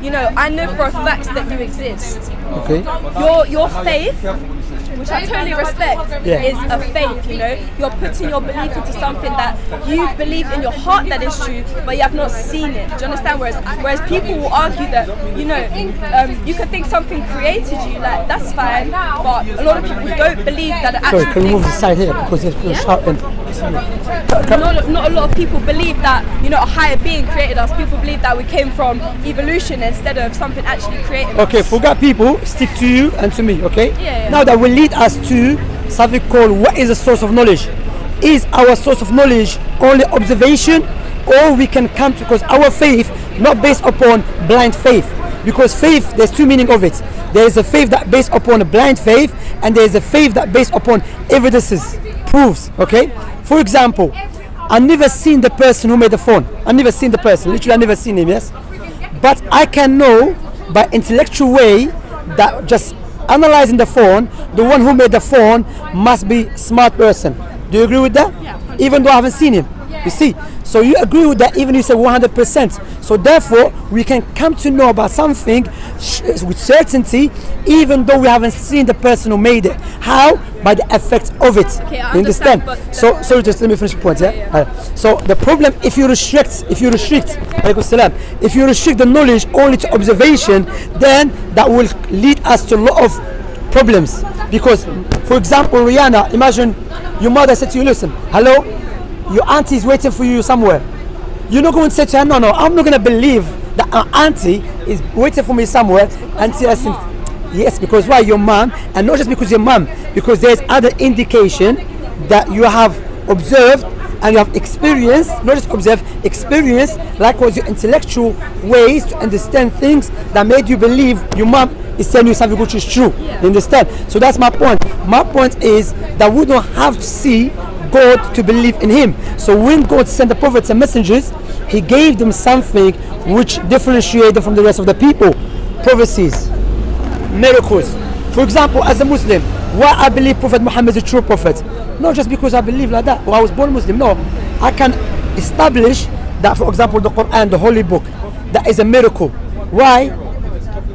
you know, I know for a fact that you exist. Okay. Your faith, which I totally respect, is a faith, you know. You're putting your belief into something that you believe in your heart that is true, but you have not seen it. Do you understand? Whereas people will argue that, you know, you could think something created you, like, that's fine, but a lot of people don't believe that it actually... Sorry, can you move the side here, because there's people shouting. Not a lot of people believe that, you know, a higher being created us. People believe that we came from evolution instead of something actually created us. Okay, forget people, stick to you and to me, okay? Yeah. Now that will lead us to something called what is the source of knowledge? Is our source of knowledge only observation, or we can come to, because our faith not based upon blind faith, because faith, there's two meaning of it. There is a faith that based upon a blind faith, and there is a faith that based upon evidences, proofs, okay? For example, I never seen the person who made the phone. I never seen the person, literally I never seen him, yes? But I can know by intellectual way that just analyzing the phone, the one who made the phone must be smart person. Do you agree with that? Yeah. Even though I haven't seen him. You see, so you agree with that, even you say 100%. So therefore, we can come to know about something with certainty, even though we haven't seen the person who made it. How? By the effect of it. Okay, I you understand? So just let me finish the point. Yeah. So the problem, if you restrict the knowledge only to observation, then that will lead us to a lot of problems. Because, for example, Rihanna, imagine your mother said to you, listen, hello, your auntie is waiting for you somewhere. You're not going to say to her, no, I'm not going to believe that our auntie is waiting for me somewhere until I think, yes, because why? Your mom, and not just because your mom, because there's other indication that you have observed and you have experienced, not just observed, experience, likewise your intellectual ways to understand things that made you believe your mom is telling you something which is true. You understand? So that's my point. My point is that we don't have to see God to believe in him. So when God sent the prophets and messengers, he gave them something which differentiated them from the rest of the people. Prophecies, miracles. For example, as a Muslim, why I believe Prophet Muhammad is a true prophet? Not just because I believe like that, or I was born Muslim. No, I can establish that, for example, the Quran, the holy book, that is a miracle. Why?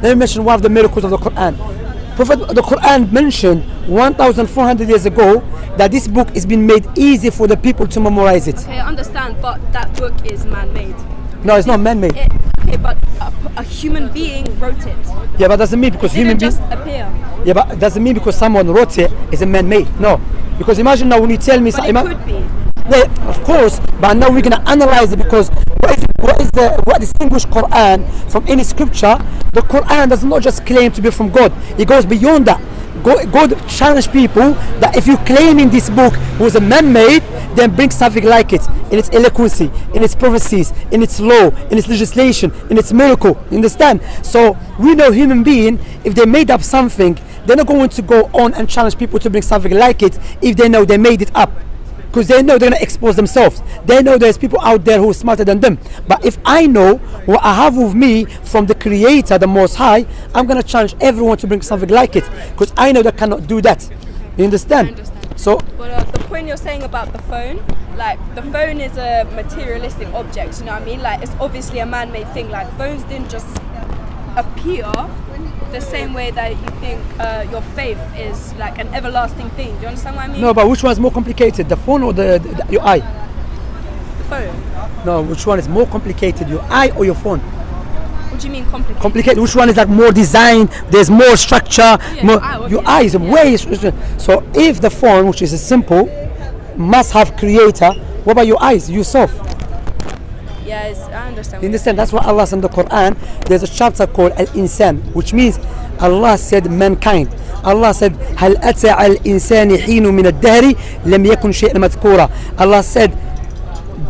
Let me mention one of the miracles of the Quran. The Quran mentioned 1,400 years ago that this book is being made easy for the people to memorize it. Okay, I understand, but that book is man-made. No, it's not man-made. Okay, but a human being wrote it. Yeah, but doesn't mean because human beings just appear. Yeah, but it doesn't mean because someone wrote it is a man-made. No, because imagine now when you tell me, but it could be. Yeah, of course, but now we're gonna analyze it, because what distinguishes Quran from any scripture? The Quran does not just claim to be from God; it goes beyond that. God challenged people that if you claim in this book was a man-made, then bring something like it in its eloquency, in its prophecies, in its law, in its legislation, in its miracle. You understand? So we know human being, if they made up something, they're not going to go on and challenge people to bring something like it if they know they made it up. Because they know they're going to expose themselves. They know there's people out there who are smarter than them. But if I know what I have with me from the Creator, the Most High, I'm going to challenge everyone to bring something like it. Because I know they cannot do that. You understand? I understand. So, but the point you're saying about the phone, like the phone is a materialistic object, you know what I mean? Like it's obviously a man-made thing. Like phones didn't just appear the same way that you think your faith is like an everlasting thing. Do you understand what I mean? No, but which one is more complicated, the phone or your eye? The phone. No, which one is more complicated, your eye or your phone? What do you mean complicated? Complicated. Which one is like more designed? There's more structure. Yeah, more, your eye is way. So if the phone, which is simple, must have creator, what about your eyes, yourself? Yes, I understand. You understand? That's why Allah said in the Quran, there's a chapter called Al-Insan, which means Allah said mankind. Allah said, هل أتى على الإنسان حين من الدهر لم يكن شيئا مذكورا. Allah said,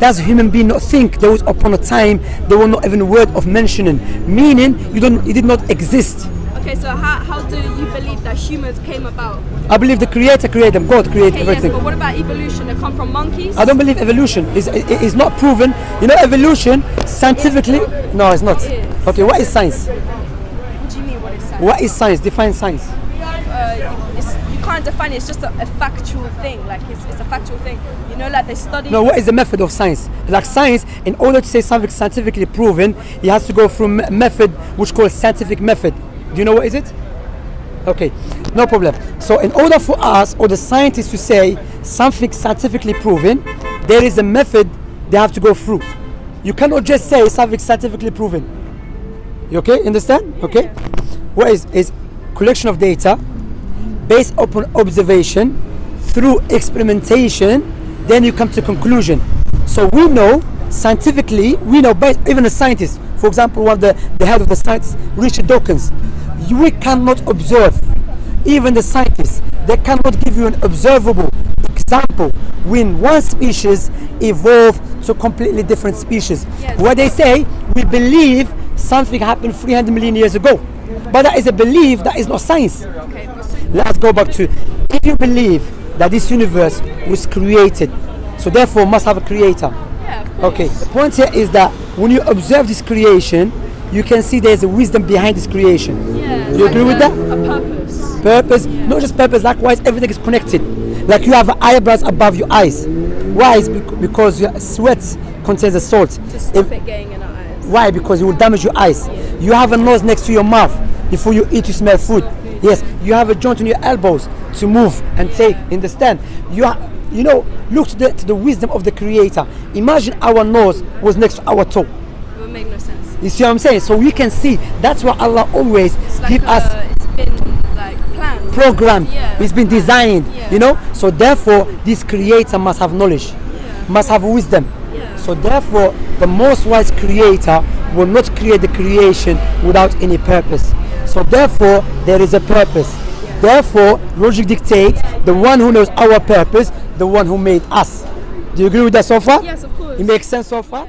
does human being not think there was upon a time there were not even a word of mentioning? Meaning, you did not exist. Okay, so how do you believe that humans came about? I believe the Creator created them. God created everything. Yes, but what about evolution? They come from monkeys? I don't believe evolution. It's not proven. You know, evolution scientifically. No, it's not. It is. Okay, what is science? What do you mean? What is science? What is science? Define science. You can't define it. It's just a factual thing. Like it's a factual thing. You know, like they study. No, what is the method of science? Like science, in order to say something scientifically proven, it has to go through a method which is called scientific method. Do you know what is it? Okay, no problem. So in order for us or the scientists to say something scientifically proven, there is a method they have to go through. You cannot just say something scientifically proven. You okay? Understand? Okay. What is collection of data based upon observation through experimentation, then you come to conclusion. So we know scientifically, we know based, even a scientist, for example, one of the head of the scientists, Richard Dawkins, we cannot observe. Even the scientists, they cannot give you an observable example when one species evolved to a completely different species. Yes. What they say, we believe something happened 300 million years ago, but that is a belief, that is not science. Okay. Let's go back to, if you believe that this universe was created, so therefore must have a creator. Yeah, of course. Okay, the point here is that when you observe this creation, you can see there's a wisdom behind this creation. Yeah. You agree with that? A purpose. Purpose, not just purpose, likewise everything is connected. Like you have eyebrows above your eyes. Why? Is because your sweat contains a salt. To stop it getting in our eyes. Why? Because it will damage your eyes. You have a nose next to your mouth. Before you eat, you smell food. Yes, you have a joint on your elbows to move and take. Understand? You know, look to the wisdom of the Creator. Imagine our nose was next to our toe. It would make no sense. You see what I'm saying? So we can see that's why Allah always It's like give us it's been like planned. programmed. Yeah. It's been designed. Yeah. You know. So therefore, this Creator must have knowledge, must have wisdom. Yeah. So therefore, the most wise Creator will not create the creation without any purpose. So therefore, there is a purpose. Therefore, logic dictates the one who knows our purpose, the one who made us. Do you agree with that so far? Yes, of course. It makes sense so far?